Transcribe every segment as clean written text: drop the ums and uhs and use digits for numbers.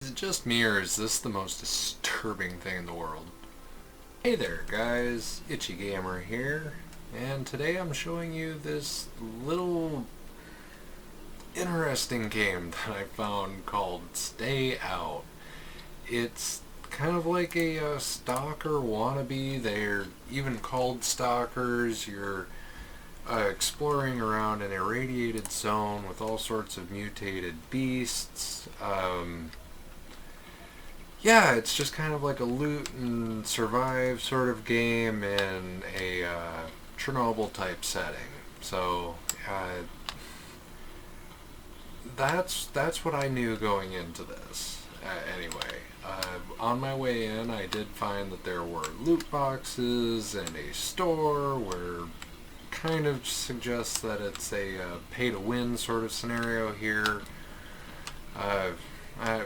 Is it just me, or is this the most disturbing thing in the world? Hey there, guys. Itchy Gamer here, and today I'm showing you this little interesting game that I found called Stay Out. It's kind of like a stalker wannabe. They're even called stalkers. You're exploring around an irradiated zone with all sorts of mutated beasts. Yeah, it's just kind of like a loot and survive sort of game in a Chernobyl type setting. So that's what I knew going into this. Anyway, on my way in, I did find that there were loot boxes and a store where kind of suggests that it's a pay-to-win sort of scenario here. Uh, I,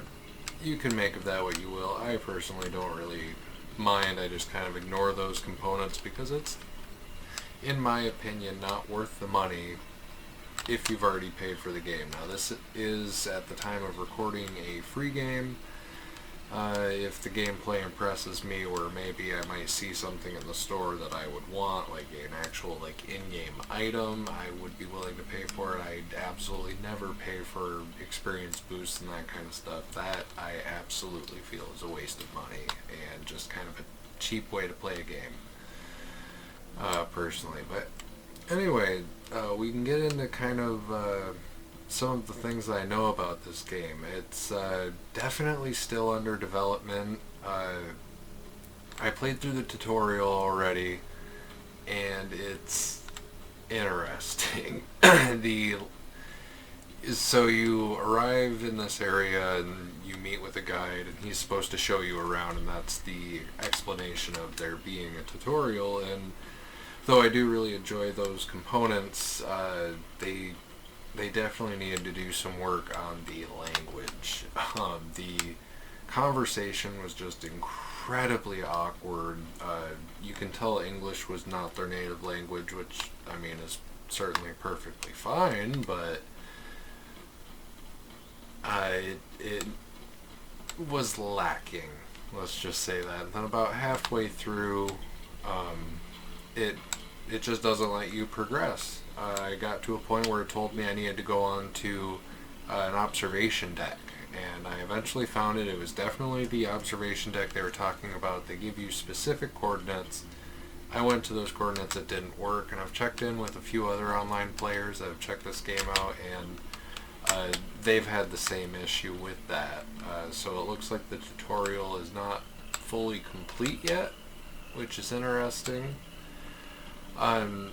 you can make of that what you will. I personally don't really mind. I just kind of ignore those components because it's, in my opinion, not worth the money if you've already paid for the game. Now, this is, at the time of recording, a free game. If the gameplay impresses me, or maybe I might see something in the store that I would want, like an actual in-game item, I would be willing to pay for it. I'd absolutely never pay for experience boosts and that kind of stuff. That I absolutely feel is a waste of money and just kind of a cheap way to play a game, personally. But anyway, we can get into kind of some of the things that I know about this game. It's definitely still under development. I played through the tutorial already, and it's interesting. So you arrive in this area and you meet with a guide, and he's supposed to show you around, and that's the explanation of there being a tutorial. And though I do really enjoy those components, they definitely needed to do some work on the language. The conversation was just incredibly awkward. You can tell English was not their native language, which, I mean, is certainly perfectly fine, but it was lacking. Let's just say that. And then about halfway through, it just doesn't let you progress. I got to a point where it told me I needed to go on to an observation deck, and I eventually found it. It was definitely the observation deck they were talking about. They give you specific coordinates. I went to those coordinates, it didn't work, and I've checked in with a few other online players that have checked this game out, and they've had the same issue with that. So it looks like the tutorial is not fully complete yet, which is interesting.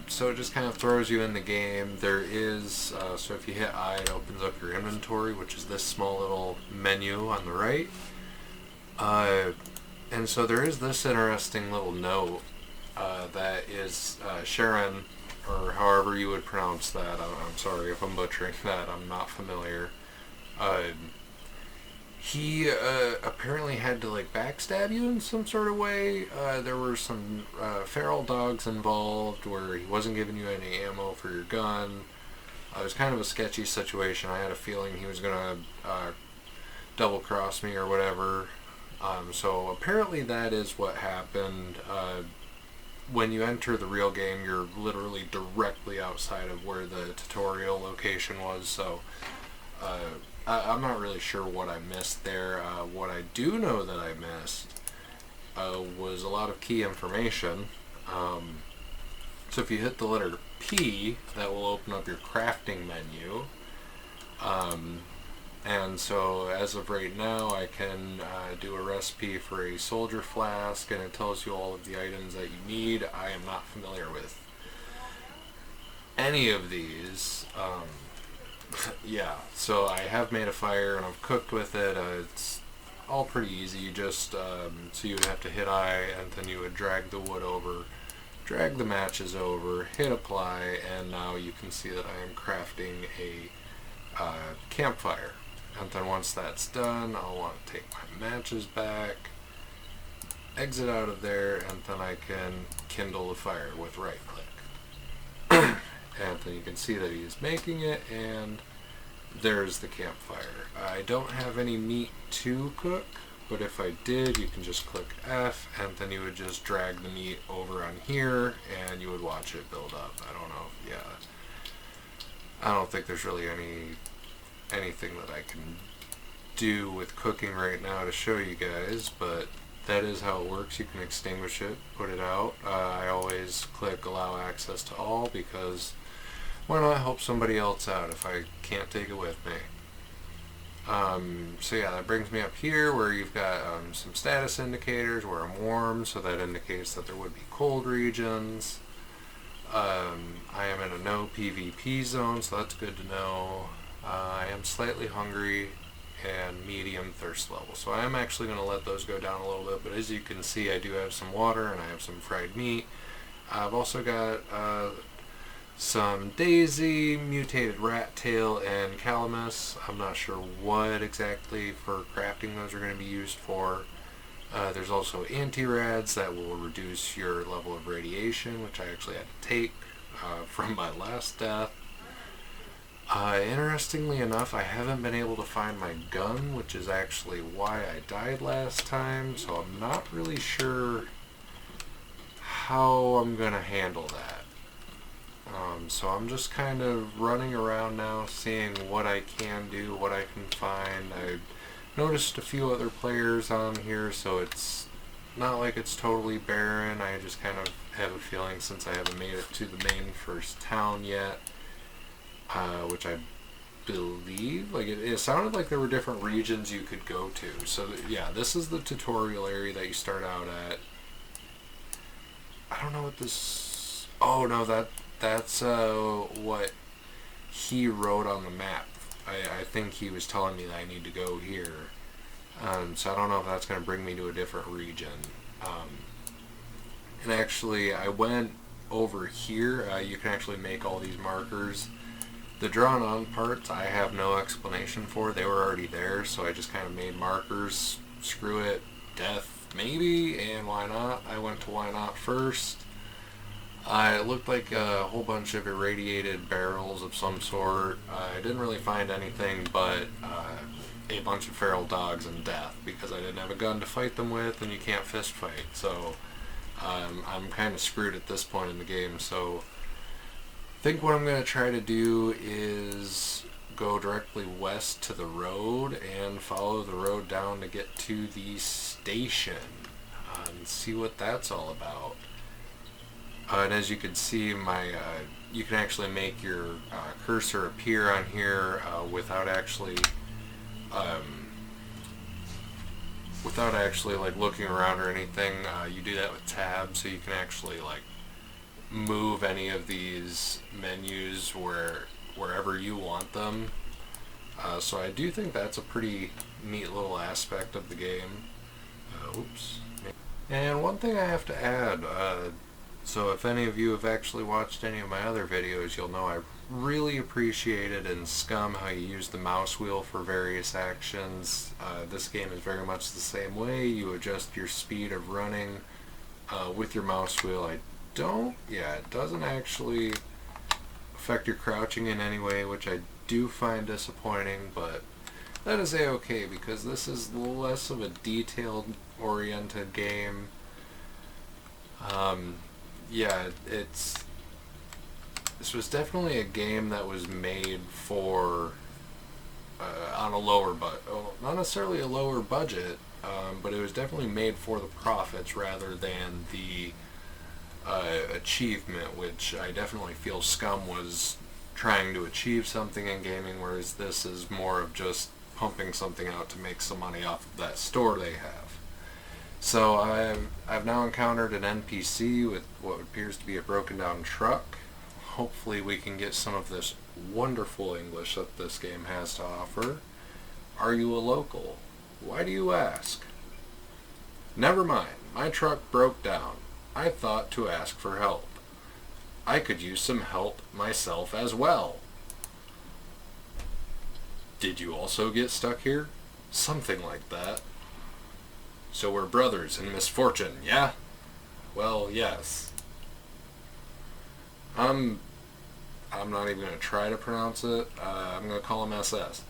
So it just kind of throws you in the game. There is, so if you hit I, it opens up your inventory, which is this small little menu on the right. And so there is this interesting little note that is Sharon, or however you would pronounce that. I'm sorry if I'm butchering that. I'm not familiar. He apparently had to backstab you in some sort of way. There were some feral dogs involved where he wasn't giving you any ammo for your gun. It was kind of a sketchy situation. I had a feeling he was gonna double cross me or whatever. So apparently that is what happened. When you enter the real game, you're literally directly outside of where the tutorial location was. So I'm not really sure what I missed there. What I do know that I missed was a lot of key information. So if you hit the letter P, that will open up your crafting menu. And so as of right now, I can do a recipe for a soldier flask, and it tells you all of the items that you need. I am not familiar with any of these. Yeah, so I have made a fire and I've cooked with it. It's all pretty easy. You just, so you would have to hit I, and then you would drag the wood over, drag the matches over, hit apply, and now you can see that I am crafting a campfire. And then once that's done, I'll want to take my matches back, exit out of there, and then I can kindle the fire with right click. And then you can see that he's making it, and there's the campfire. I don't have any meat to cook, but if I did, you can just click F, and then you would just drag the meat over on here, and you would watch it build up. I don't know, yeah. I don't think there's really anything that I can do with cooking right now to show you guys, but that is how it works. You can extinguish it, put it out. I always click allow access to all, because why not help somebody else out if I can't take it with me? So yeah, that brings me up here where you've got some status indicators where I'm warm, so that indicates that there would be cold regions. I am in a no PvP zone, so that's good to know. I am slightly hungry and medium thirst level, so I am actually going to let those go down a little bit, but as you can see, I do have some water and I have some fried meat. I've also got some daisy, mutated rat tail, and calamus. I'm not sure what exactly for crafting those are going to be used for. There's also anti-rads that will reduce your level of radiation, which I actually had to take from my last death. Interestingly enough, I haven't been able to find my gun, which is actually why I died last time, so I'm not really sure how I'm going to handle that. So I'm just kind of running around now, seeing what I can do, what I can find. I noticed a few other players on here, so it's not like it's totally barren. I just kind of have a feeling, since I haven't made it to the main first town yet, which I believe, like it sounded like there were different regions you could go to. So yeah, this is the tutorial area that you start out at. I don't know what this, oh no, that's what he wrote on the map. I think he was telling me that I need to go here. So I don't know if that's going to bring me to a different region. And actually, I went over here. You can actually make all these markers. The drawn on parts, I have no explanation for. They were already there, so I just kind of made markers. Screw it. Death, maybe, and why not? I went to why not first. It looked like a whole bunch of irradiated barrels of some sort. I didn't really find anything but a bunch of feral dogs and death, because I didn't have a gun to fight them with, and you can't fist fight. So I'm kind of screwed at this point in the game. So I think what I'm going to try to do is go directly west to the road and follow the road down to get to the station and see what that's all about. And as you can see, you can actually make your cursor appear on here without actually like looking around or anything. You do that with tabs, so you can actually like move any of these menus wherever you want them. So I do think that's a pretty neat little aspect of the game. Oops. And one thing I have to add. So if any of you have actually watched any of my other videos, you'll know I really appreciated in Scum how you use the mouse wheel for various actions. This game is very much the same way. You adjust your speed of running with your mouse wheel. It doesn't actually affect your crouching in any way, which I do find disappointing, but that is a-okay, because this is less of a detail-oriented game. This was definitely a game that was made for on a lower not necessarily a lower budget, but it was definitely made for the profits rather than the achievement, which I definitely feel Scum was trying to achieve something in gaming, whereas this is more of just pumping something out to make some money off of that store they have. So I've now encountered an NPC with what appears to be a broken down truck. Hopefully we can get some of this wonderful English that this game has to offer. Are you a local? Why do you ask? Never mind, my truck broke down. I thought to ask for help. I could use some help myself as well. Did you also get stuck here? Something like that. So we're brothers in misfortune, yeah? Well, yes. I'm not even going to try to pronounce it. I'm going to call him SS.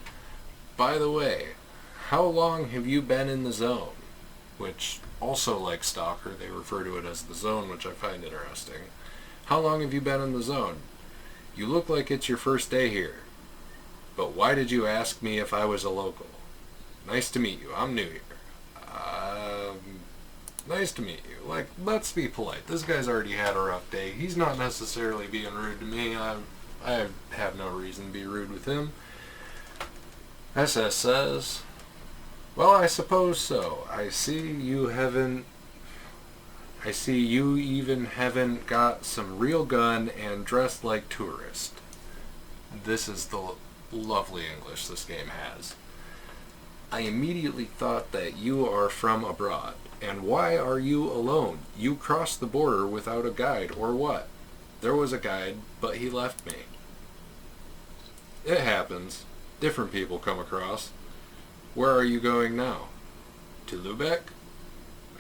By the way, how long have you been in the zone? Which, also like Stalker, they refer to it as the zone, which I find interesting. How long have you been in the zone? You look like it's your first day here. But why did you ask me if I was a local? Nice to meet you. I'm new here. Nice to meet you. Like, let's be polite. This guy's already had a rough day. He's not necessarily being rude to me. I have no reason to be rude with him. SS says, well, I suppose so. I see you even haven't got some real gun and dressed like tourist. This is the lovely English this game has. I immediately thought that you are from abroad. And why are you alone? You crossed the border without a guide, or what? There was a guide, but he left me. It happens. Different people come across. Where are you going now? To Lubeck?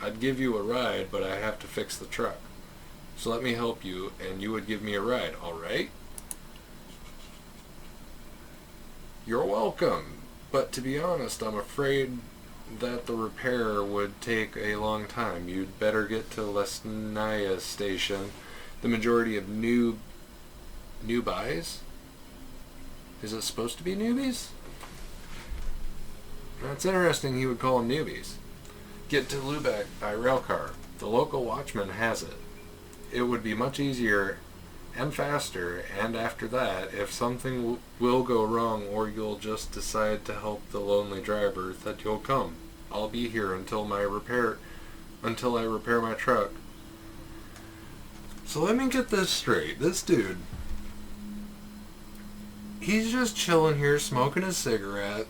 I'd give you a ride, but I have to fix the truck. So let me help you, and you would give me a ride, alright? You're welcome. But to be honest, I'm afraid that the repair would take a long time. You'd better get to Lesnaya station. The majority of newbies? Is it supposed to be newbies? That's interesting he would call them newbies. Get to Lubeck by railcar. The local watchman has it. It would be much easier and faster, and after that, if something will go wrong or you'll just decide to help the lonely driver, that you'll come. I'll be here until I repair my truck. So let me get this straight. This dude, he's just chilling here, smoking a cigarette.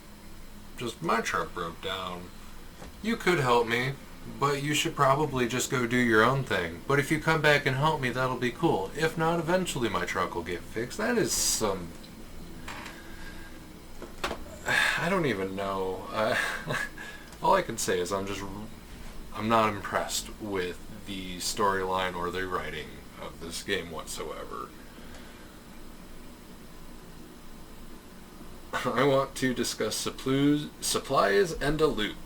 Just, my truck broke down. You could help me, but you should probably just go do your own thing. But if you come back and help me, that'll be cool. If not, eventually my truck will get fixed. That is some... I don't even know. All I can say is I'm not impressed with the storyline or the writing of this game whatsoever. I want to discuss supplies and a loot.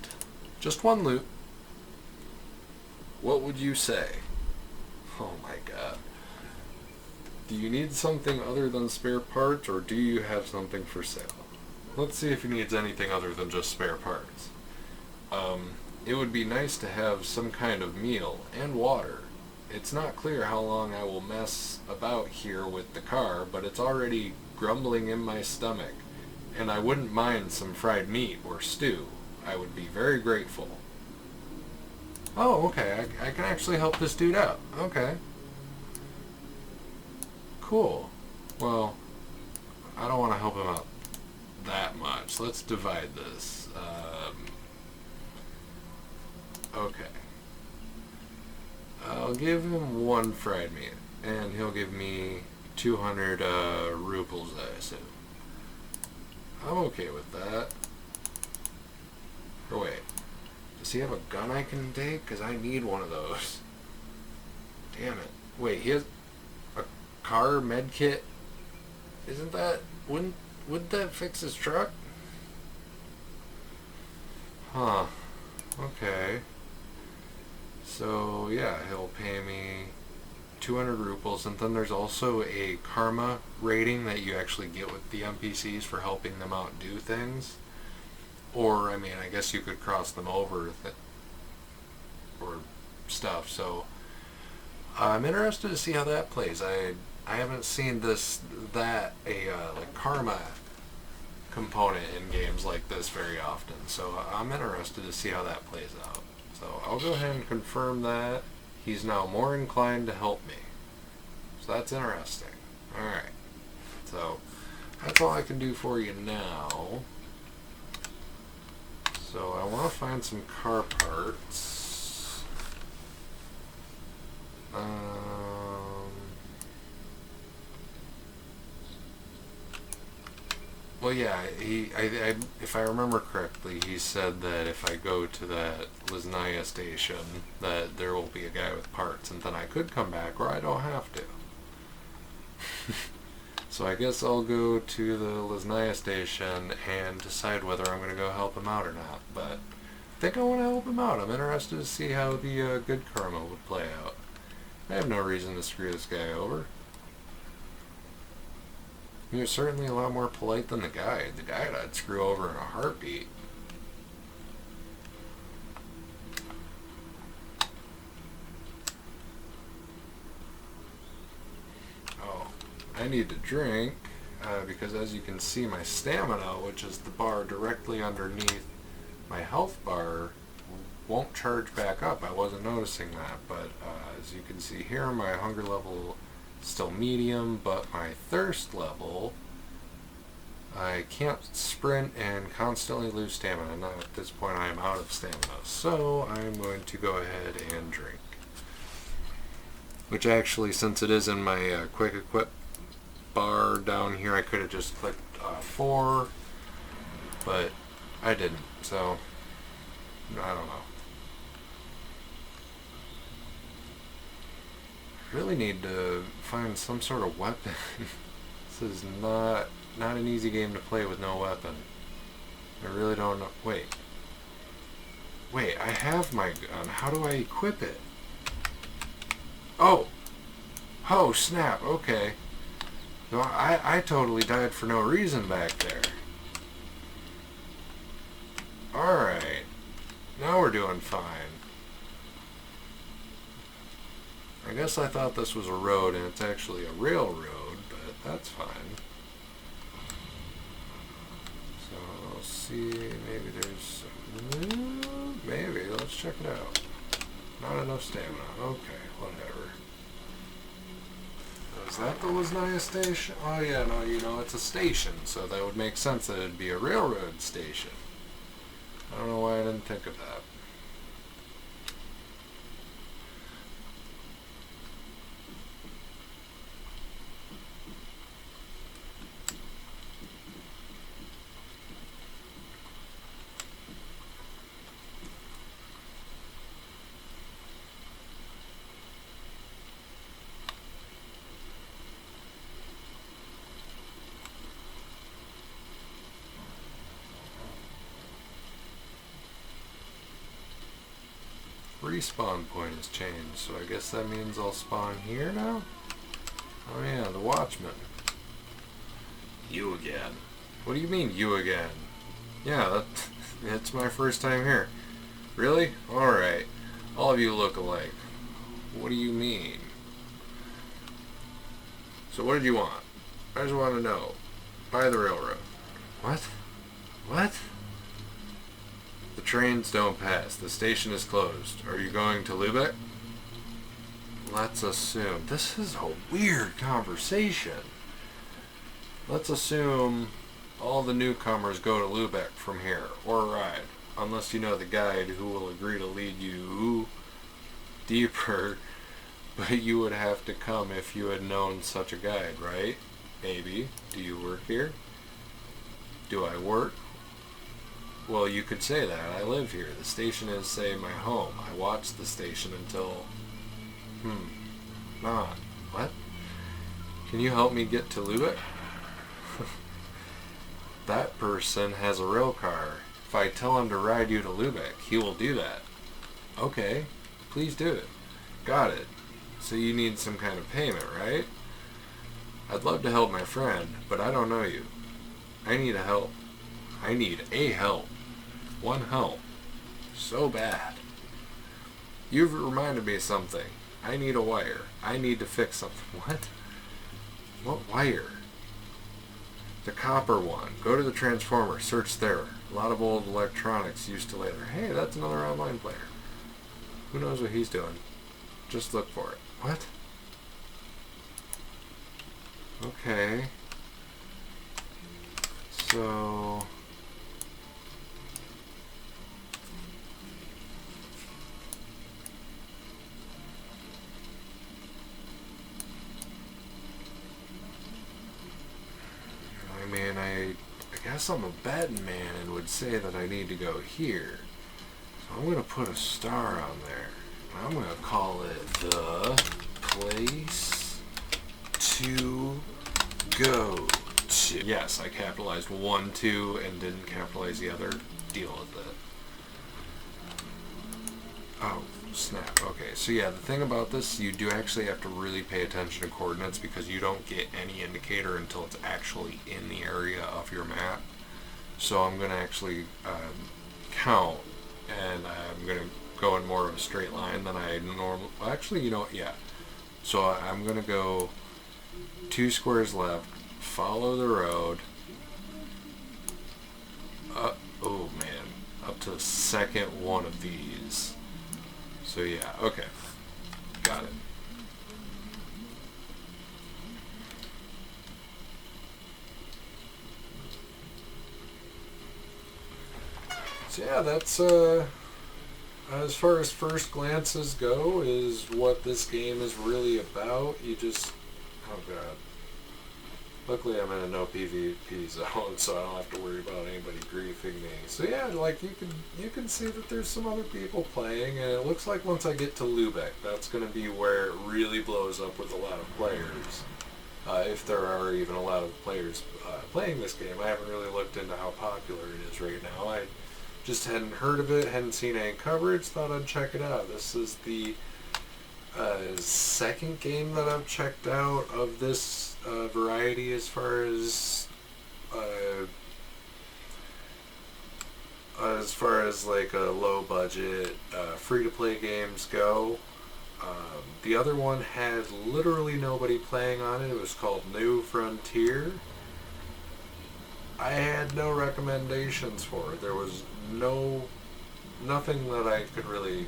Just one loot. What would you say? Oh my god. Do you need something other than spare parts, or do you have something for sale? Let's see if he needs anything other than just spare parts. It would be nice to have some kind of meal and water. It's not clear how long I will mess about here with the car, but it's already grumbling in my stomach, and I wouldn't mind some fried meat or stew. I would be very grateful. Oh, okay, I can actually help this dude out. Okay. Cool. Well, I don't want to help him out that much. Let's divide this. Okay. I'll give him one fried meat, and he'll give me 200 rubles, I assume. I'm okay with that. Or wait, does he have a gun I can take? Because I need one of those. Damn it. Wait, he has a car med kit? Isn't that... Wouldn't that fix his truck? Huh. Okay. So, yeah, he'll pay me 200 rubles, and then there's also a karma rating that you actually get with the NPCs for helping them out do things. Or, I mean, I guess you could cross them over or stuff. So, I'm interested to see how that plays. I haven't seen like karma component in games like this very often. So, I'm interested to see how that plays out. So, I'll go ahead and confirm that. He's now more inclined to help me. So, that's interesting. Alright. So, that's all I can do for you now. So I want to find some car parts. Well, yeah, if I remember correctly, he said that if I go to that Lesnaya station, that there will be a guy with parts, and then I could come back, or I don't have to. So I guess I'll go to the Lesnaya station and decide whether I'm going to go help him out or not. But I think I want to help him out. I'm interested to see how the good karma would play out. I have no reason to screw this guy over. He was certainly a lot more polite than the guide. The guide I'd screw over in a heartbeat. Oh, I need to drink because as you can see my stamina, which is the bar directly underneath my health bar, won't charge back up. I wasn't noticing that, but as you can see here, my hunger level is still medium, but my thirst level, I can't sprint and constantly lose stamina. Now at this point I am out of stamina, so I'm going to go ahead and drink. Which actually, since it is in my quick equip bar down here, I could have just clicked 4, but I didn't, so I don't know. Really need to find some sort of weapon. This is not an easy game to play with no weapon. I really don't know. Wait, I have my gun. How do I equip it? Oh snap, okay. So I totally died for no reason back there. Alright, now we're doing fine. I guess I thought this was a road and it's actually a railroad, but that's fine. So, let's see, maybe there's some... maybe, let's check it out. Not enough stamina, okay, whatever. Is that the Lesnaya station? Oh yeah, no, you know, it's a station, so that would make sense that it'd be a railroad station. I don't know why I didn't think of that. Respawn point has changed, so I guess that means I'll spawn here now? Oh yeah, the Watchman. You again. What do you mean, you again? Yeah, that's my first time here. Really? Alright. All of you look alike. What do you mean? So what did you want? I just want to know. By the railroad. What? What? The trains don't pass. The station is closed. Are you going to Lubeck? Let's assume. This is a weird conversation. Let's assume all the newcomers go to Lubeck from here, or ride. Unless you know the guide who will agree to lead you deeper, but you would have to come if you had known such a guide, right? Maybe. Do you work here? Do I work? Well, you could say that. I live here. The station is, say, my home. I watch the station until... Not. What? Can you help me get to Lubeck? That person has a rail car. If I tell him to ride you to Lubeck, he will do that. Okay. Please do it. Got it. So you need some kind of payment, right? I'd love to help my friend, but I don't know you. I need a help. I need a help. One help. So bad. You've reminded me of something. I need a wire. I need to fix something. What? What wire? The copper one. Go to the transformer. Search there. A lot of old electronics used to later. Hey, that's another online player. Who knows what he's doing? Just look for it. What? Okay. So... I guess I'm a betting man and would say that I need to go here. So I'm going to put a star on there. I'm going to call it the place to go to... Yes, I capitalized 1, 2, and didn't capitalize the other. Deal with it. Oh, snap. Okay, so yeah, the thing about this, you do actually have to really pay attention to coordinates because you don't get any indicator until it's actually in the area of your map. So I'm going to actually count, and I'm going to go in more of a straight line than I normally... Well, actually, you know what? Yeah. So I'm going to go 2 squares left, follow the road. Oh man, up to the second one of these. So yeah, okay, got it. So yeah, that's as far as first glances go, is what this game is really about. You just, oh god. Luckily I'm in a no PvP zone, so I don't have to worry about anybody griefing me. So yeah, like you can see that there's some other people playing, and it looks like once I get to Lubeck, that's going to be where it really blows up with a lot of players. If there are even a lot of players playing this game. I haven't really looked into how popular it is right now. I just hadn't heard of it, hadn't seen any coverage, thought I'd check it out. This is the second game that I've checked out of this variety as far as like a low budget free to play games go. The other one had literally nobody playing on it. It was called New Frontier. I had no recommendations for it. There was nothing that I could really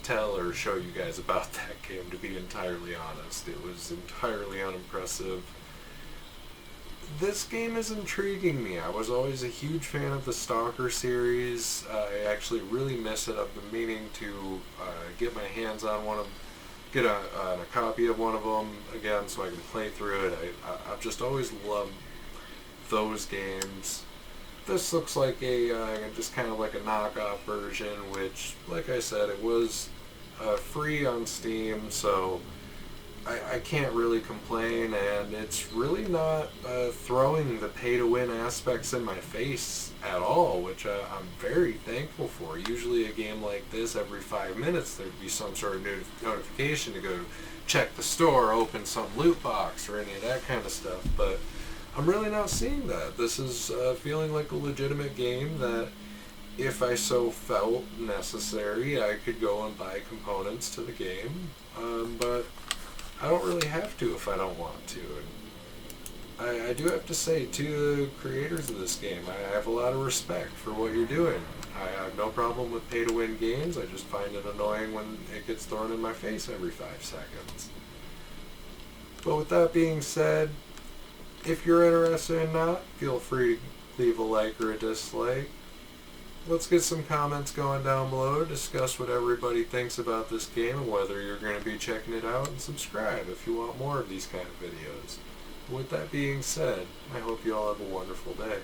tell or show you guys about that game, to be entirely honest. It was entirely unimpressive. This game is intriguing me. I was always a huge fan of the Stalker series. I actually really miss it. I've been meaning to get my hands on get a copy of one of them again so I can play through it. I've just always loved those games. This looks like just kind of like a knockoff version, which, like I said, it was free on Steam, so I can't really complain, and it's really not throwing the pay-to-win aspects in my face at all, which I'm very thankful for. Usually a game like this, every 5 minutes there'd be some sort of notification to go check the store, open some loot box, or any of that kind of stuff, but I'm really not seeing that. This is feeling like a legitimate game that, if I so felt necessary, I could go and buy components to the game, but I don't really have to if I don't want to. And I do have to say, to the creators of this game, I have a lot of respect for what you're doing. I have no problem with pay-to-win games. I just find it annoying when it gets thrown in my face every 5 seconds. But with that being said, if you're interested in that, feel free to leave a like or a dislike. Let's get some comments going down below, discuss what everybody thinks about this game and whether you're going to be checking it out, and subscribe if you want more of these kind of videos. With that being said, I hope you all have a wonderful day.